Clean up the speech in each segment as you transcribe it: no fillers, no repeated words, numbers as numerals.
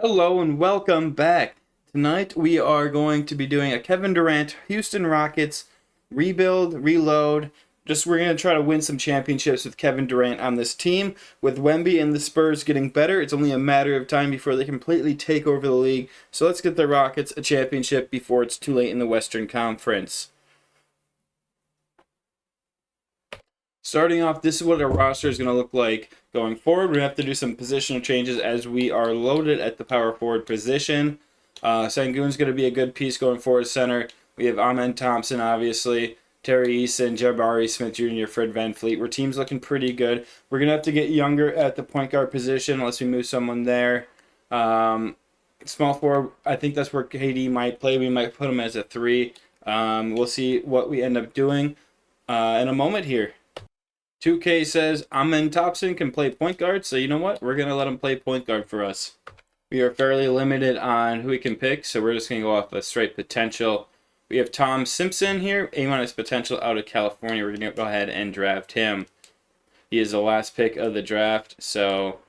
Hello and welcome back. Tonight we are going to be doing a Kevin Durant Houston Rockets rebuild, reload. We're going to try to win some championships with Kevin Durant on this team. With Wemby and the Spurs getting better, it's only a matter of time before they completely take over the league. So let's get the Rockets a championship before it's too late in the Western Conference. Starting off, this is what our roster is going to look like going forward. We have to do some positional changes as we are loaded at the power forward position. Sengun's going to be a good piece going forward center. We have Amen Thompson, obviously, Terry Eason, Jabari Smith Jr., Fred VanVleet. Our team's looking pretty good. We're going to have to get younger at the point guard position unless we move someone there. Small forward, I think that's where KD might play. We might put him as a 3. We'll see what we end up doing in a moment here. 2K says Amen Thompson can play point guard, so you know what? We're going to let him play point guard for us. We are fairly limited on who we can pick, so we're just going to go off a straight potential. We have Tom Simpson here, A- potential out of California. We're going to go ahead and draft him. He is the last pick of the draft, so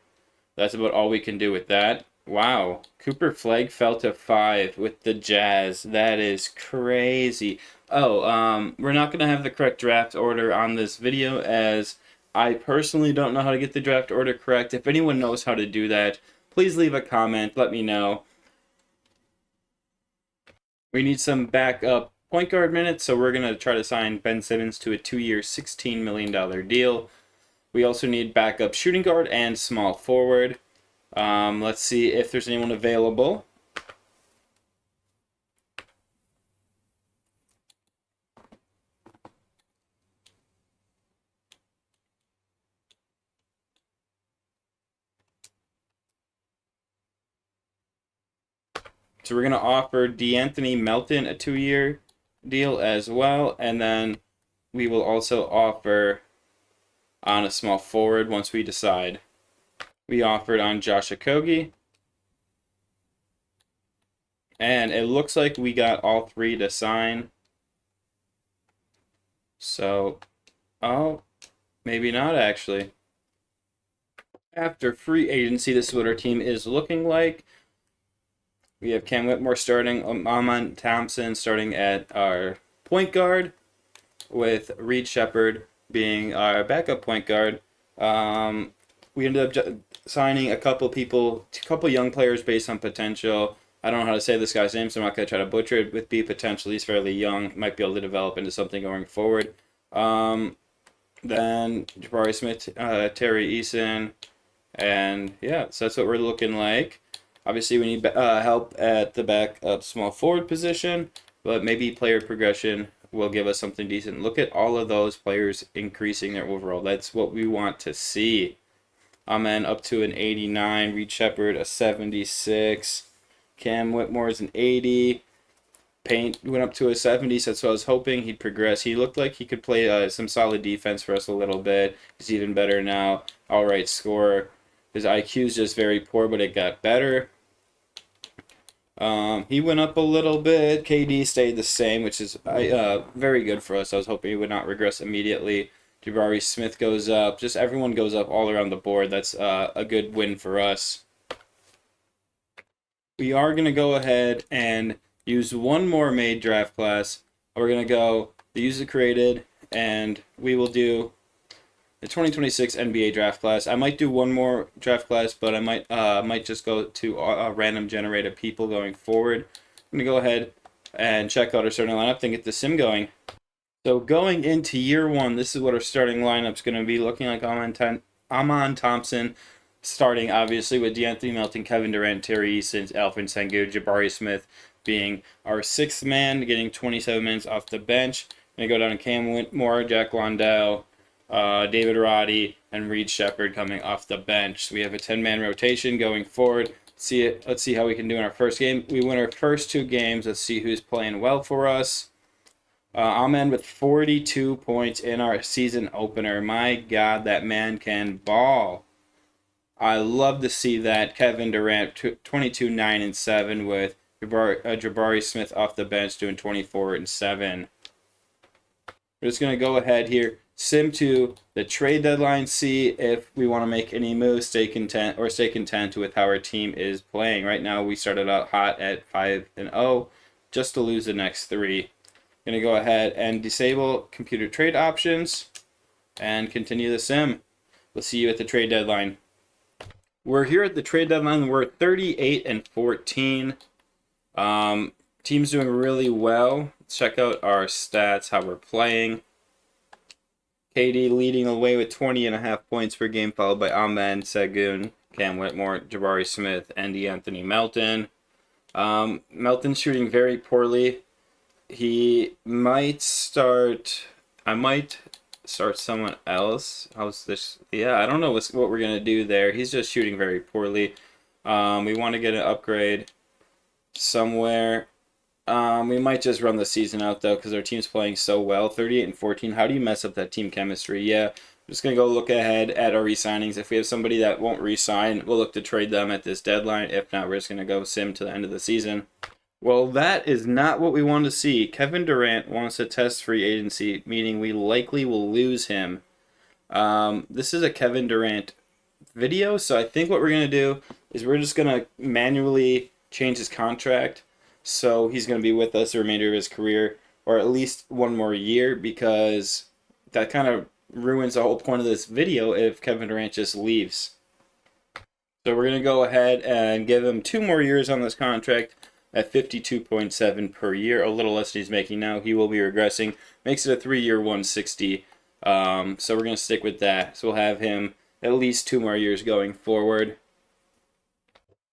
that's about all we can do with that. Wow, Cooper Flagg fell to 5 with the Jazz. That is crazy. We're not going to have the correct draft order on this video as I personally don't know how to get the draft order correct. If anyone knows how to do that, please leave a comment. Let me know. We need some backup point guard minutes, so we're going to try to sign Ben Simmons to a 2-year, $16 million deal. We also need backup shooting guard and small forward. Let's see if there's anyone available. So we're going to offer DeAnthony Melton a 2-year deal as well. And then we will also offer on a small forward once we decide. We offered on Josh Okogie. And it looks like we got all 3 to sign. So, maybe not actually. After free agency, this is what our team is looking like. We have Cam Whitmore starting, Amen Thompson starting at our point guard, with Reed Shepherd being our backup point guard. We ended up signing a couple young players based on potential. I don't know how to say this guy's name, so I'm not going to try to butcher it. With B potential, he's fairly young, might be able to develop into something going forward. Then Jabari Smith, Terry Eason, and yeah, so that's what we're looking like. Obviously, we need help at the backup small forward position, but maybe player progression will give us something decent. Look at all of those players increasing their overall. That's what we want to see. Amen up to an 89. Reed Shepherd a 76. Cam Whitmore is an 80. Paint went up to a 70, so that's what I was hoping he'd progress. He looked like he could play some solid defense for us a little bit. He's even better now. All right scorer. His IQ is just very poor, but it got better. He went up a little bit. KD stayed the same, which is very good for us. I was hoping he would not regress immediately. Jabari Smith goes up. Just everyone goes up all around the board. That's a good win for us. We are going to go ahead and use one more made draft class. We're going to go the user created, and we will do the 2026 NBA draft class. I might do one more draft class, but I might just go to a random generator of people going forward. I'm going to go ahead and check out our starting lineup and get the sim going. So going into year 1, this is what our starting lineup is going to be looking like. Amen Thompson starting, obviously, with DeAnthony Melton, Kevin Durant, Terry Eason, Alfred Sengun, Jabari Smith being our 6th man, getting 27 minutes off the bench. I'm going to go down to Cam Whitmore, Jack Londell, David Roddy, and Reed Shepherd coming off the bench. So we have a 10-man rotation going forward. Let's see how we can do in our first game. We win our first 2 games. Let's see who's playing well for us. Amen with 42 points in our season opener. My God, that man can ball. I love to see that. Kevin Durant, 22, 9, and 7 with Jabari Smith off the bench doing 24 and 7. We're just going to go ahead here sim to the trade deadline, see if we want to make any moves, stay content with how our team is playing. Right now, we started out hot at 5-0, just to lose the next 3. Gonna go ahead and disable computer trade options and continue the sim. We'll see you at the trade deadline. We're here at the trade deadline. We're 38-14. Team's doing really well. Let's check out our stats, how we're playing. KD leading the way with 20.5 points per game, followed by Ahmed, Sengun, Cam Whitmore, Jabari Smith, and Anthony Melton. Melton's shooting very poorly. He might start. I might start someone else. How's this? Yeah, I don't know what we're gonna do there. He's just shooting very poorly. We want to get an upgrade somewhere. We might just run the season out though, because our team's playing so well. 38-14. How do you mess up that team chemistry? Yeah, I'm just gonna go look ahead at our re-signings. If we have somebody that won't re-sign, we'll look to trade them at this deadline. If not, we're just gonna go sim to the end of the season. Well, that is not what we want to see. Kevin Durant wants to test free agency, meaning we likely will lose him. This is a Kevin Durant video, so I think what we're going to do is we're just going to manually change his contract, so he's going to be with us the remainder of his career, or at least one more year, because that kind of ruins the whole point of this video if Kevin Durant just leaves. So we're going to go ahead and give him 2 more years on this contract at 52.7 per year, a little less than he's making now. He will be regressing. Makes it a 3-year 160. So we're going to stick with that. So we'll have him at least 2 more years going forward.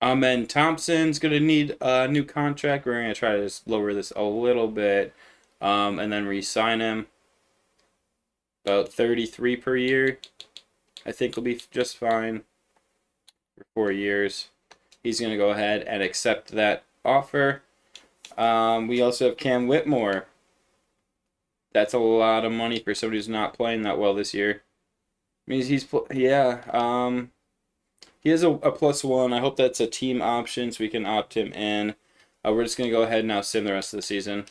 Amen Thompson's going to need a new contract. We're going to try to just lower this a little bit and then re-sign him. About 33 per year. I think will be just fine for 4 years. He's going to go ahead and accept that offer. We also have Cam Whitmore. That's a lot of money for somebody who's not playing that well this year. Means he has a +1. I hope that's a team option so we can opt him in. We're just going to go ahead and now sim the rest of the season.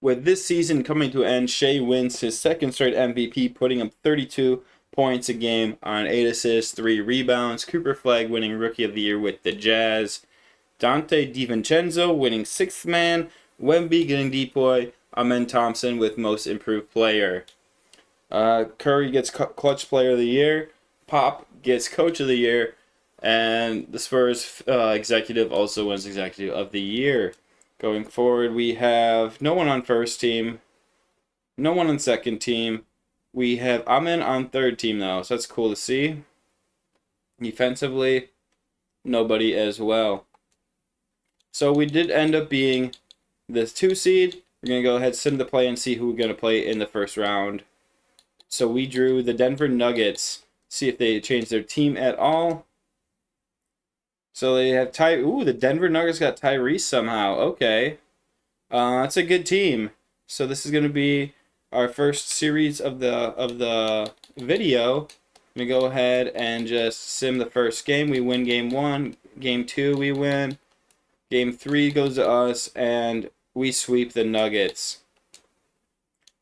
With this season coming to an end, Shea wins his 2nd straight MVP, putting up 32 points a game on 8 assists, 3 rebounds. Cooper Flagg winning Rookie of the Year with the Jazz. Dante DiVincenzo winning 6th man. Wemby getting DPOY. Amen Thompson with Most Improved Player. Curry gets Clutch Player of the Year. Pop gets Coach of the Year. And the Spurs executive also wins Executive of the Year. Going forward, we have no one on first team. No one on second team. We have Amen on third team, though, so that's cool to see. Defensively, nobody as well. So we did end up being this 2 seed. We're going to go ahead, sim the play, and see who we're going to play in the first round. So we drew the Denver Nuggets. See if they changed their team at all. So they have the Denver Nuggets got Tyrese somehow. Okay. That's a good team. So this is going to be our first series of the video. I'm going to go ahead and just sim the first game. We win game 1. Game 2 we win. Game 3 goes to us, and we sweep the Nuggets.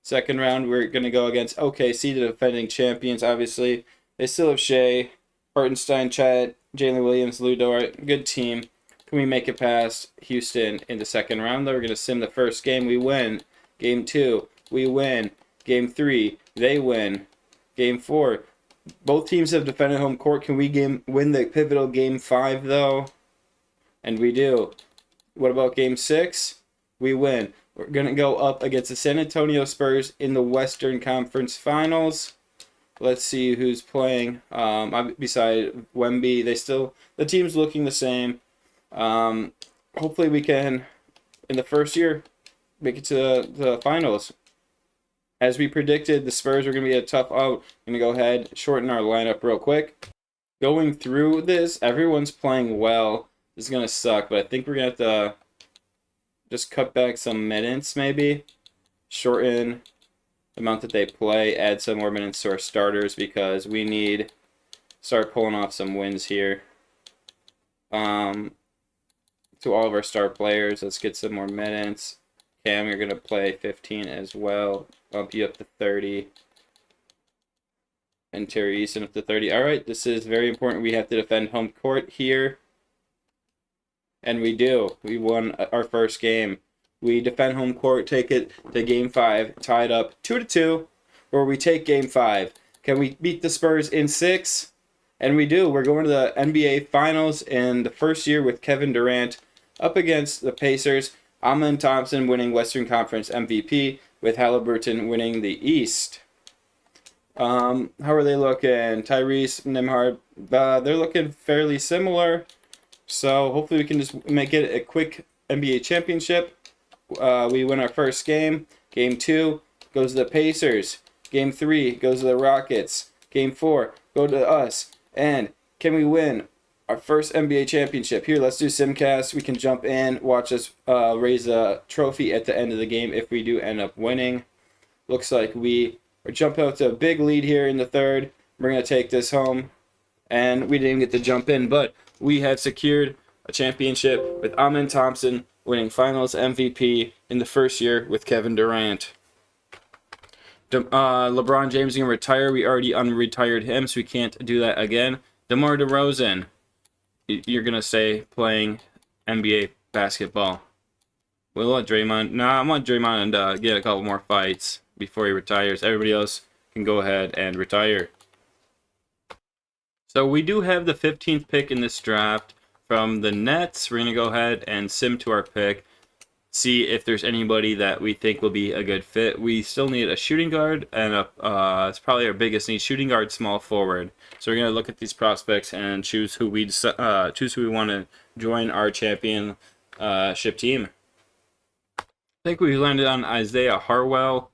Second round, we're going to go against OKC, the defending champions, obviously. They still have Shea, Hartenstein, Chet, Jalen Williams, Lou Dort. Good team. Can we make it past Houston in the second round? Though we're going to sim the first game. We win. Game 2, we win. Game 3, they win. Game 4, both teams have defended home court. Can we win the pivotal Game 5, though? And we do. What about Game 6? We win. We're going to go up against the San Antonio Spurs in the Western Conference Finals. Let's see who's playing. Beside Wemby, the team's looking the same. Hopefully we can, in the first year, make it to the finals. As we predicted, the Spurs are going to be a tough out. I'm going to go ahead, shorten our lineup real quick. Going through this, everyone's playing well. This is going to suck, but I think we're going to have to just cut back some minutes, maybe. Shorten the amount that they play. Add some more minutes to our starters because we need to start pulling off some wins here. To all of our star players, let's get some more minutes. Cam, you're going to play 15 as well. Bump you up to 30. And Terry Eason up to 30. All right, this is very important. We have to defend home court here. And we do. We won our first game. We defend home court, take it to game 5, tied up 2-2, where we take game 5. Can we beat the Spurs in 6? And we do. We're going to the NBA Finals in the first year with Kevin Durant up against the Pacers. Amen Thompson winning Western Conference MVP, with Halliburton winning the East. How are they looking? Tyrese, Nembhard, they're looking fairly similar. So hopefully we can just make it a quick NBA championship. We win our first game. Game 2 goes to the Pacers. Game 3 goes to the Rockets. Game 4 go to us. And can we win our first NBA championship? Here, let's do Simcast. We can jump in, watch us raise a trophy at the end of the game if we do end up winning. Looks like we are jumping out to a big lead here in the third. We're going to take this home. And we didn't even get to jump in, but we have secured a championship with Amen Thompson winning Finals MVP in the first year with Kevin Durant. LeBron James is going to retire. We already unretired him, so we can't do that again. DeMar DeRozan, you're going to stay playing NBA basketball. We'll let Draymond... I want Draymond to get a couple more fights before he retires. Everybody else can go ahead and retire. So we do have the 15th pick in this draft from the Nets. We're going to go ahead and sim to our pick, see if there's anybody that we think will be a good fit. We still need a shooting guard, and it's probably our biggest need, shooting guard, small forward. So we're going to look at these prospects and choose who we want to join our championship team. I think we landed on Isaiah Harwell.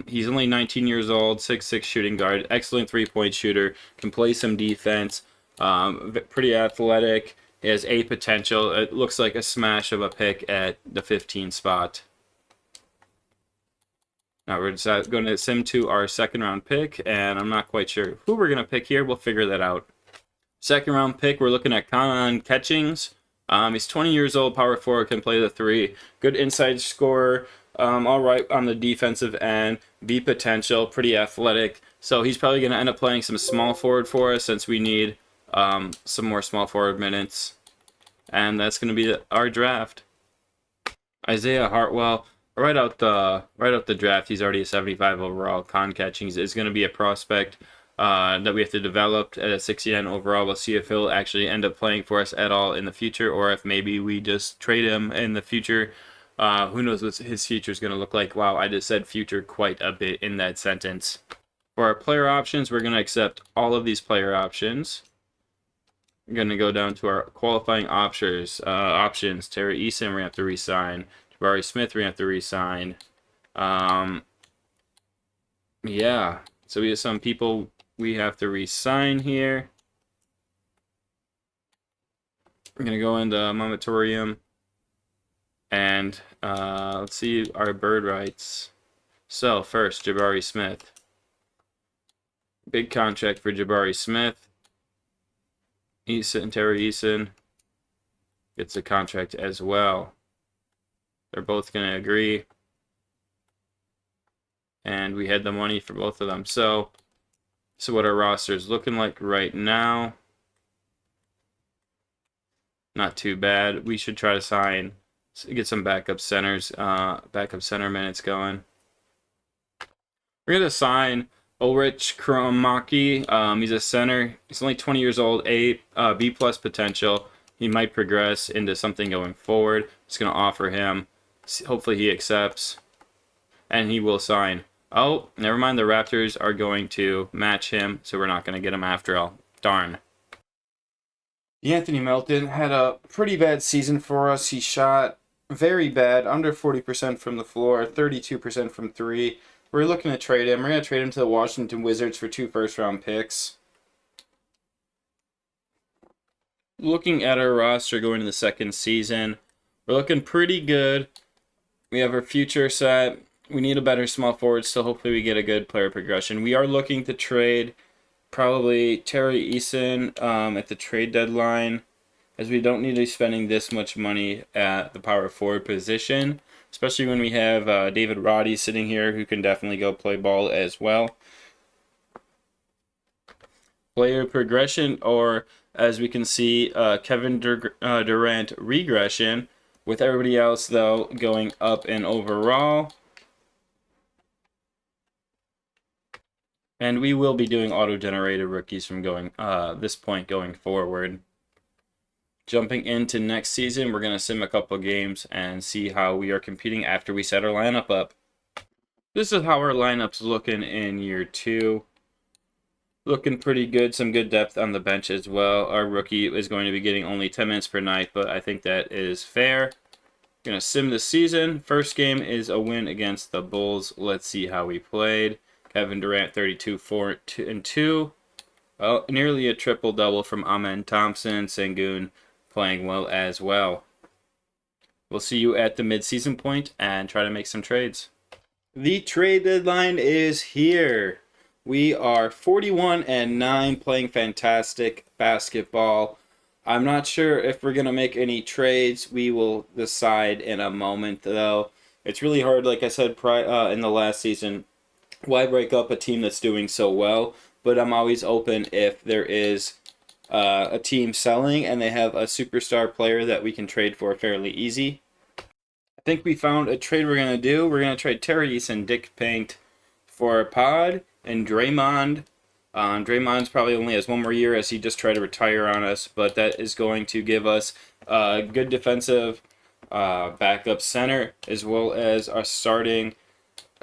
He's only 19 years old, 6'6" shooting guard, excellent three-point shooter, can play some defense, pretty athletic, he has A potential. It looks like a smash of a pick at the 15 spot. Now we're just going to sim to our second round pick, and I'm not quite sure who we're going to pick here. We'll figure that out. Second round pick, we're looking at Conan Catchings. He's 20 years old, power forward, can play the 3, good inside scorer. All right on the defensive end, B potential, pretty athletic. So he's probably going to end up playing some small forward for us since we need some more small forward minutes. And that's going to be our draft. Isaiah Hartwell, right out the draft, he's already a 75 overall. Con Catchings is going to be a prospect that we have to develop at a 69 overall. We'll see if he'll actually end up playing for us at all in the future, or if maybe we just trade him in the future. Who knows what his future is going to look like. Wow, I just said future quite a bit in that sentence. For our player options, we're going to accept all of these player options. We're going to go down to our qualifying options. Terry Eason, we're going to have to re-sign. Jabari Smith, we're going to have to re-sign. Yeah, so we have some people we have to re-sign here. We're going to go into Momatorium. And let's see our bird rights. So first, Jabari Smith. Big contract for Jabari Smith. Terry Eason gets a contract as well. They're both going to agree. And we had the money for both of them. So what our roster is looking like right now. Not too bad. We should try to get some backup center minutes going. We're going to sign Ulrich Kromaki. He's a center. He's only 20 years old, B+ potential. He might progress into something going forward. Just going to offer him. Hopefully he accepts. And he will sign. Oh, never mind. The Raptors are going to match him, so we're not going to get him after all. Darn. Anthony Melton had a pretty bad season for us. He shot very bad, under 40% from the floor, 32% from 3. We're looking to trade him. We're going to trade him to the Washington Wizards for 2 first-round picks. Looking at our roster going into the second season, we're looking pretty good. We have our future set. We need a better small forward, so hopefully we get a good player progression. We are looking to trade probably Terry Eason at the trade deadline, as we don't need to be spending this much money at the power forward position, especially when we have David Roddy sitting here who can definitely go play ball as well. player progression, or as we can see, Kevin Durant regression, with everybody else though going up in overall. And we will be doing auto-generated rookies from this point going forward. Jumping into next season, we're going to sim a couple games and see how we are competing after we set our lineup up. This is how our lineup's looking in year 2. Looking pretty good. Some good depth on the bench as well. Our rookie is going to be getting only 10 minutes per night, but I think that is fair. Going to sim the season. First game is a win against the Bulls. Let's see how we played. Kevin Durant, 32, 4, 2, and 2. Well, nearly a triple-double from Amen Thompson. Sengun playing well as well. We'll see you at the mid-season point and try to make some trades. The trade deadline is here. We are 41-9, playing fantastic basketball. I'm not sure if we're going to make any trades. We will decide in a moment, though. It's really hard, like I said in the last season. Why break up a team that's doing so well? But I'm always open if there is a team selling and they have a superstar player that we can trade for fairly easy. I think we found a trade we're going to do. We're going to trade Tyrese and Dick Paint for Pod and Draymond. Draymond's probably only has one more year as he just tried to retire on us, but that is going to give us a good defensive backup center as well as our starting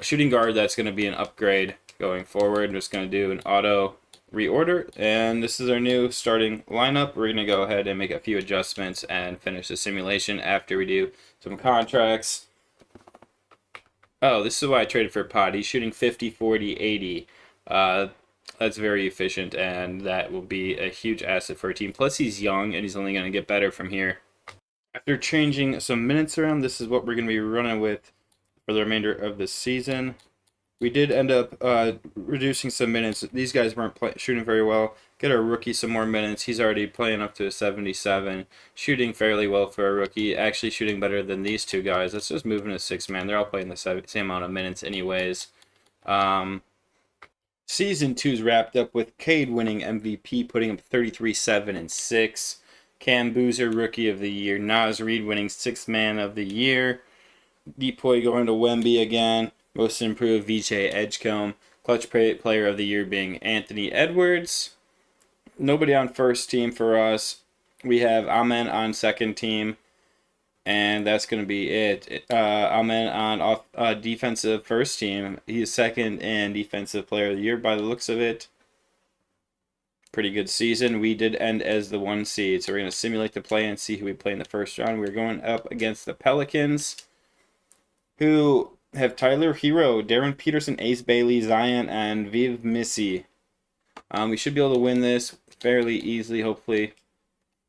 shooting guard. That's going to be an upgrade going forward. I'm just going to do an auto reorder, and this is our new starting lineup. We're going to go ahead and make a few adjustments and finish the simulation after we do some contracts. Oh, this is why I traded for Pod. He's shooting 50, 40, 80. That's very efficient, and that will be a huge asset for a team. Plus, he's young, and he's only going to get better from here. After changing some minutes around, this is what we're going to be running with for the remainder of the season. We did end up reducing some minutes. These guys weren't shooting very well. Get our rookie some more minutes. He's already playing up to a 77. Shooting fairly well for a rookie. Actually shooting better than these two guys. Let's just move into 6-man. They're all playing the same amount of minutes anyways. Season 2's wrapped up with Cade winning MVP, putting up 33, 7, and 6. Cam Boozer, Rookie of the Year. Naz Reid winning 6th Man of the Year. Depoy going to Wemby again. Most Improved, VJ Edgecombe. Clutch Player of the Year being Anthony Edwards. Nobody on first team for us. We have Amen on second team. And that's going to be it. Amen on defensive first team. He's second in Defensive Player of the Year by the looks of it. Pretty good season. We did end as the 1 seed. So we're going to simulate the play and see who we play in the first round. We're going up against the Pelicans, who have Tyler Hero, Darren Peterson, Ace Bailey, Zion, and Viv Missy. We should be able to win this fairly easily, hopefully.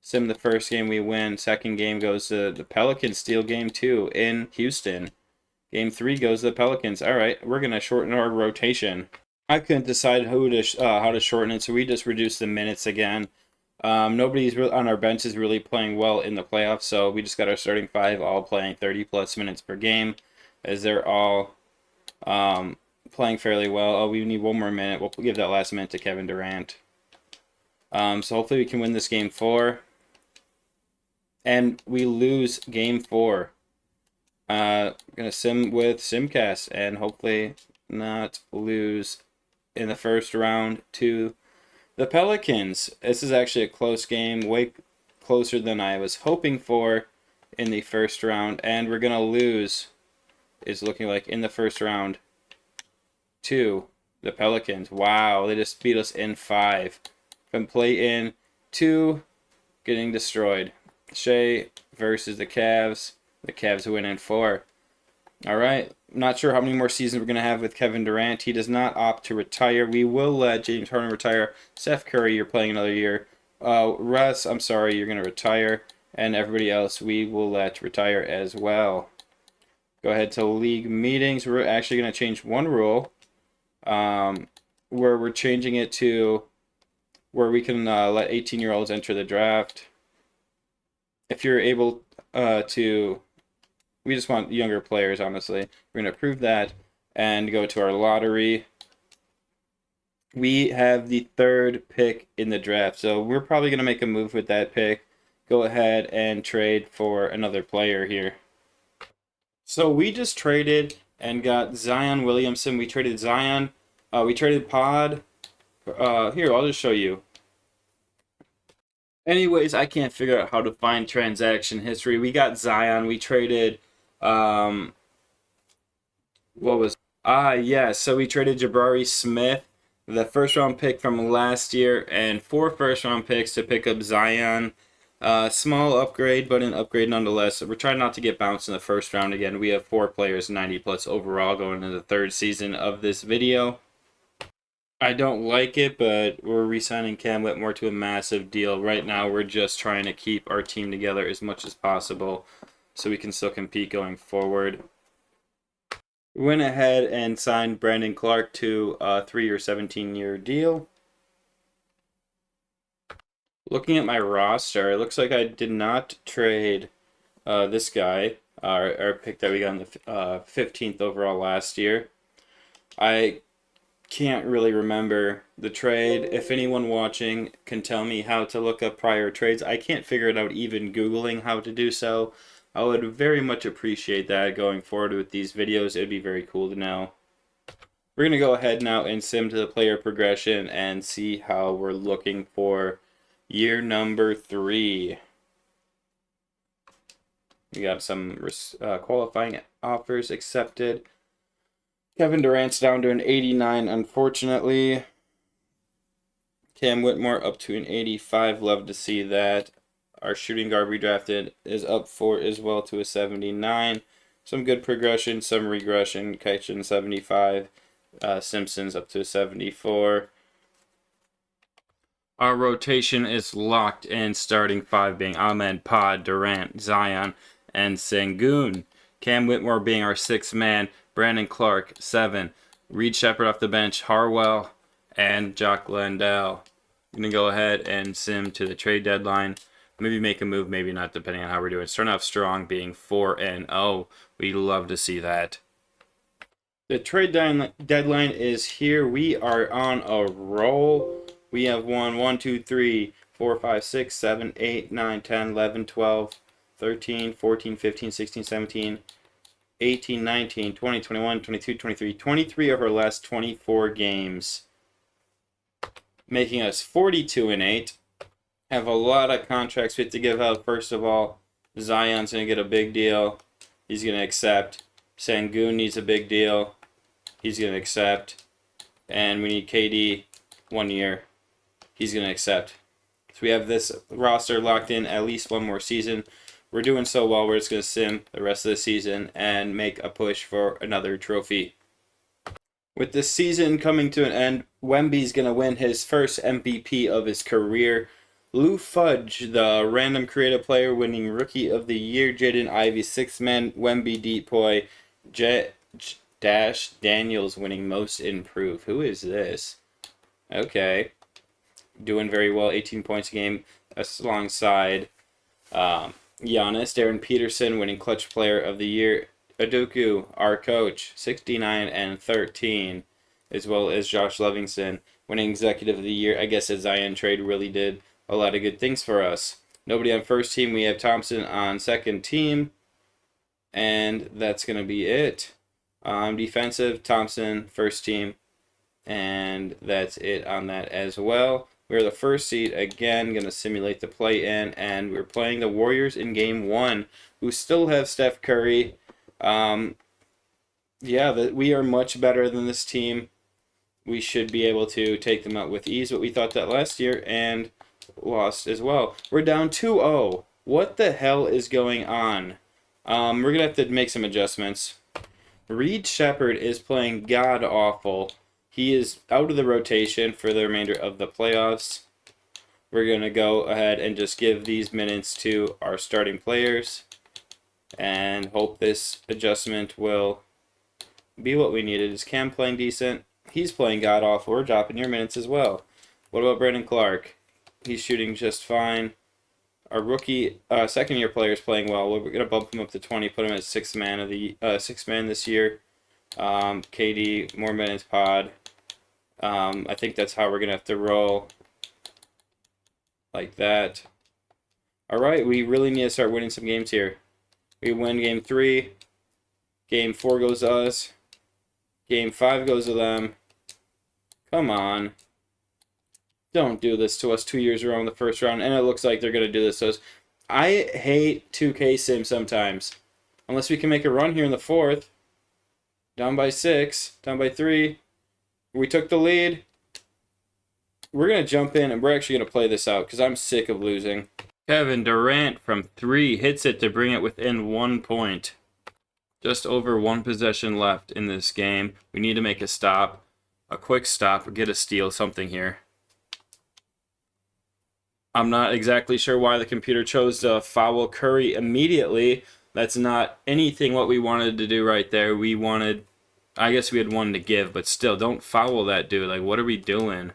Sim the first game, we win. Second game goes to the Pelicans. Steal game 2 in Houston. Game 3 goes to the Pelicans. All right, we're going to shorten our rotation. I couldn't decide how to shorten it, so we just reduced the minutes again. Nobody's on our bench is really playing well in the playoffs, so we just got our starting 5 all playing 30-plus minutes per game, as they're all playing fairly well. Oh, we need one more minute. We'll give that last minute to Kevin Durant. So hopefully we can win this game 4. And we lose game 4. Gonna sim with Simcast and hopefully not lose in the first round to the Pelicans. This is actually a close game, way closer than I was hoping for in the first round, and we're gonna lose. Is looking like in the first round to the Pelicans. Wow, they just beat us in 5. From play-in to getting destroyed. Shea versus the Cavs. The Cavs win in 4. All right. Not sure how many more seasons we're going to have with Kevin Durant. He does not opt to retire. We will let James Harden retire. Seth Curry, you're playing another year. Russ, I'm sorry, you're going to retire. And everybody else, we will let retire as well. Go ahead to league meetings. We're actually going to change one rule. Where we're changing it to where we can let 18-year-olds enter the draft. If you're able to, we just want younger players, honestly. We're going to approve that and go to our lottery. we have the third pick in the draft. So we're probably going to make a move with that pick. Go ahead and trade for another player here. So we just traded and got Zion Williamson. We traded Zion. We traded Pod. Here, I'll just show you. Anyways, I can't figure out how to find transaction history. We got Zion. We traded. What was yeah, so we traded Jabari Smith, the first round pick from last year, and 4 first round picks to pick up Zion. Small upgrade, but an upgrade nonetheless. We're trying not to get bounced in the first round again. We have 4 players, 90 plus overall, going into the 3rd season of this video. I don't like it, but we're re-signing Cam Whitmore to a massive deal. Right now, we're just trying to keep our team together as much as possible so we can still compete going forward. We went ahead and signed Brandon Clark to a 3-year, 17-year deal. Looking at my roster, it looks like I did not trade this guy, our pick that we got in the 15th overall last year. I can't really remember the trade. If anyone watching can tell me how to look up prior trades, I can't figure it out even Googling how to do so. I would very much appreciate that going forward with these videos. It'd be very cool to know. We're going to go ahead now and sim to the player progression and see how we're looking for year number 3. We got some qualifying offers accepted. Kevin Durant's down to an 89, unfortunately. Cam Whitmore up to an 85. Love to see that. Our shooting guard we drafted is up for as well to a 79. Some good progression, some regression. Kitchen 75. Simpson's up to a 74. Our rotation is locked in, starting 5 being Ahmed, Pod, Durant, Zion, and Sengun. Cam Whitmore being our 6th man. Brandon Clark, 7. Reed Shepard off the bench. Harwell and Jock Landale. I'm going to go ahead and sim to the trade deadline. Maybe make a move, maybe not, depending on how we're doing. Starting off strong, being 4-0. We love to see that. The trade deadline is here. We are on a roll. We have won 1, 2, 3, 4, 5, 6, 7, 8, 9, 10, 11, 12, 13, 14, 15, 16, 17, 18, 19, 20, 21, 22, 23. 23 of our last 24 games, making us 42-8. Have a lot of contracts we have to give out. First of all, Zion's going to get a big deal. He's going to accept. Sengun needs a big deal. He's going to accept. And we need KD 1 year. He's going to accept. So we have this roster locked in at least 1 more season. We're doing so well, we're just going to sim the rest of the season and make a push for another trophy. With this season coming to an end, Wemby's going to win his first MVP of his career. Lou Fudge, the random creative player, winning Rookie of the Year. Jaden Ivey, 6th man. Wemby Depoy. Dash Daniels winning Most Improved. Who is this? Okay. Doing very well, 18 points a game alongside Giannis. Darren Peterson winning Clutch Player of the Year. Aduku, our coach, 69-13, as well as Josh Livingston winning Executive of the Year. I guess the Zion trade really did a lot of good things for us. Nobody on first team. We have Thompson on second team, and that's going to be it. Defensive, Thompson, first team, and that's it on that as well. We're the first seed again, going to simulate the play-in, and we're playing the Warriors in Game 1, who still have Steph Curry. We are much better than this team. We should be able to take them out with ease, but we thought that last year and lost as well. We're down 2-0. What the hell is going on? We're going to have to make some adjustments. Reed Shepard is playing god-awful. He is out of the rotation for the remainder of the playoffs. We're going to go ahead and just give these minutes to our starting players and hope this adjustment will be what we needed. Is Cam playing decent? He's playing god-awful. We're dropping your minutes as well. What about Brandon Clark? He's shooting just fine. Our rookie second-year player is playing well. We're going to bump him up to 20, put him as sixth man this year. KD, more minutes, Pod. I think that's how we're going to have to roll, like that. All right, we really need to start winning some games here. We win game 3. Game 4 goes to us. Game 5 goes to them. Come on. Don't do this to us 2 years ago in the first round. And it looks like they're going to do this to us. I hate 2K Sim sometimes. Unless we can make a run here in the 4th. Down by 6. Down by 3. We took the lead. We're going to jump in and we're actually going to play this out because I'm sick of losing. Kevin Durant from 3 hits it to bring it within 1 point. Just over 1 possession left in this game. We need to make a stop. A quick stop or get a steal, something here. I'm not exactly sure why the computer chose to foul Curry immediately. That's not anything what we wanted to do right there. I guess we had one to give, but still, don't foul that dude. Like, what are we doing?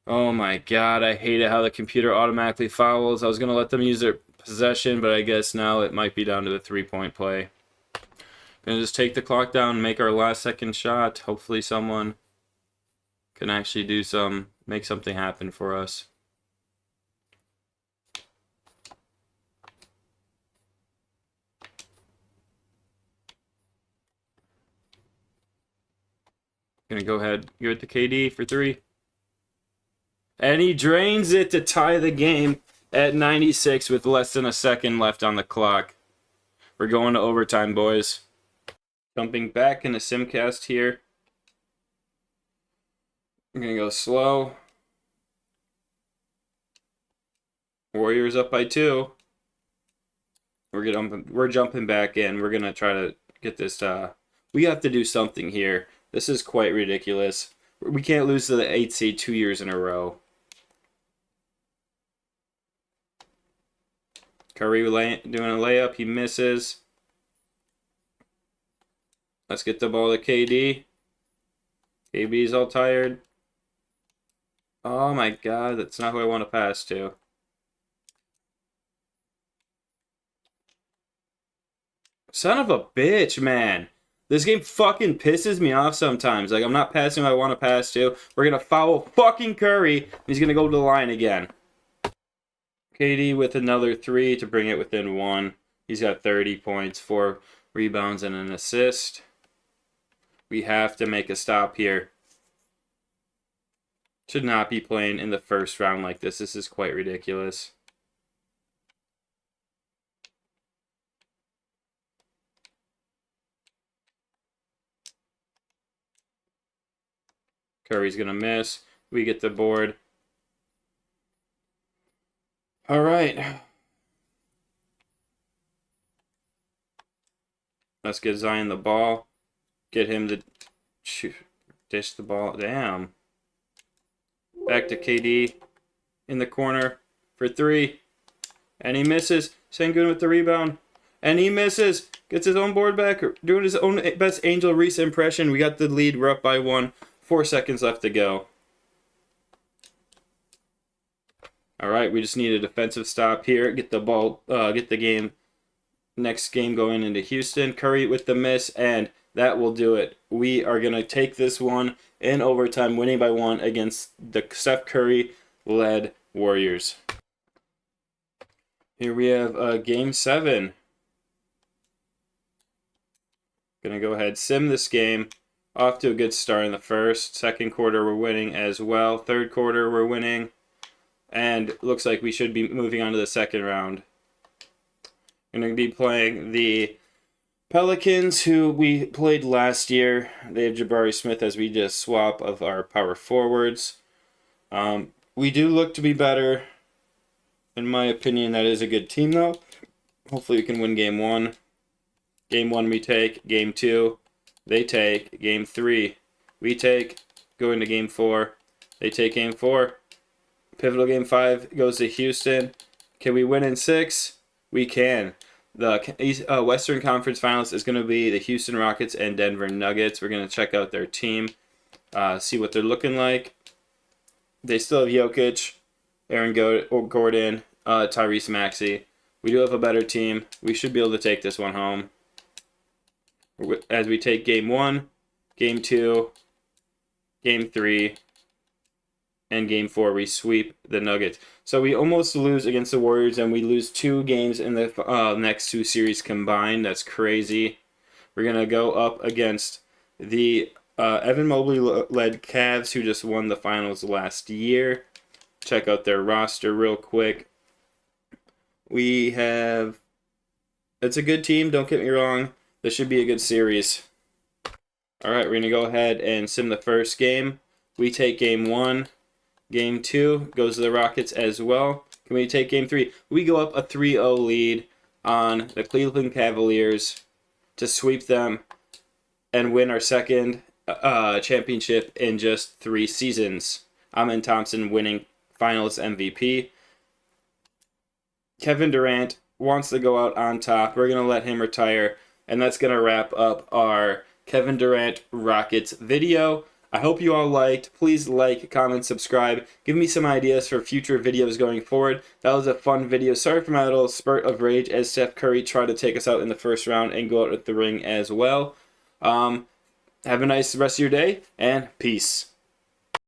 Oh my god, I hate it how the computer automatically fouls. I was going to let them use their possession, but I guess now it might be down to the 3-point play. Gonna just take the clock down and make our last second shot. Hopefully someone can actually make something happen for us. Gonna go ahead, give it to KD for 3. And he drains it to tie the game at 96 with less than a second left on the clock. We're going to overtime, boys. Jumping back into Simcast here. I'm going to go slow. Warriors up by 2. We're jumping back in. We're going to try to get this. We have to do something here. This is quite ridiculous. We can't lose to the 8 seed 2 years in a row. Curry doing a layup. He misses. Let's get the ball to KD. KB's all tired. Oh my god, that's not who I want to pass to. Son of a bitch, man. This game fucking pisses me off sometimes. Like, I'm not passing who I want to pass to. We're going to foul fucking Curry. He's going to go to the line again. KD with another 3 to bring it within 1. He's got 30 points, 4 rebounds, and an assist. We have to make a stop here. Should not be playing in the first round like this. This is quite ridiculous. Curry's going to miss. We get the board. All right. Let's get Zion the ball. Get him to dish the ball. Damn. Back to KD in the corner for 3. And he misses. Sengun with the rebound. And he misses. Gets his own board back. Doing his own best Angel Reese impression. We got the lead. We're up by 1. 4 seconds left to go. All right, we just need a defensive stop here. Get the ball, get the next game going into Houston. Curry with the miss, and that will do it. We are going to take this one in overtime, winning by 1 against the Steph Curry-led Warriors. Here we have Game 7. Going to go ahead, sim this game. Off to a good start in the first. Second quarter, we're winning as well. Third quarter, we're winning. And looks like we should be moving on to the second round. We're going to be playing the Pelicans, who we played last year. They have Jabari Smith as we just swap of our power forwards. We do look to be better. In my opinion, that is a good team, though. Hopefully we can win Game 1. Game 1 we take. Game 2 they take. Game 3 we take. Go into Game 4. They take Game 4. Pivotal Game 5 goes to Houston. Can we win in 6? We can. The Western Conference Finals is going to be the Huston Rockets and Denver Nuggets. We're going to check out their team, see what they're looking like. They still have Jokic, Aaron Gordon, Tyrese Maxey. We do have a better team. We should be able to take this one home. As we take Game 1, Game 2, Game 3, and Game 4 we sweep the Nuggets. So we almost lose against the Warriors, and we lose 2 games in the next 2 series combined. That's crazy. We're going to go up against the Evan Mobley-led Cavs, who just won the finals last year. Check out their roster real quick. We have... It's a good team, don't get me wrong. This should be a good series. Alright, we're going to go ahead and sim the first game. We take Game 1. Game 2 goes to the Rockets as well. Can we take Game 3? We go up a 3-0 lead on the Cleveland Cavaliers to sweep them and win our second championship in just 3 seasons. Amen Thompson winning Finals MVP. Kevin Durant wants to go out on top. We're going to let him retire, and that's going to wrap up our Kevin Durant Rockets video. I hope you all liked. Please like, comment, subscribe. Give me some ideas for future videos going forward. That was a fun video. Sorry for my little spurt of rage as Steph Curry tried to take us out in the first round and go out with the ring as well. Have a nice rest of your day, and peace.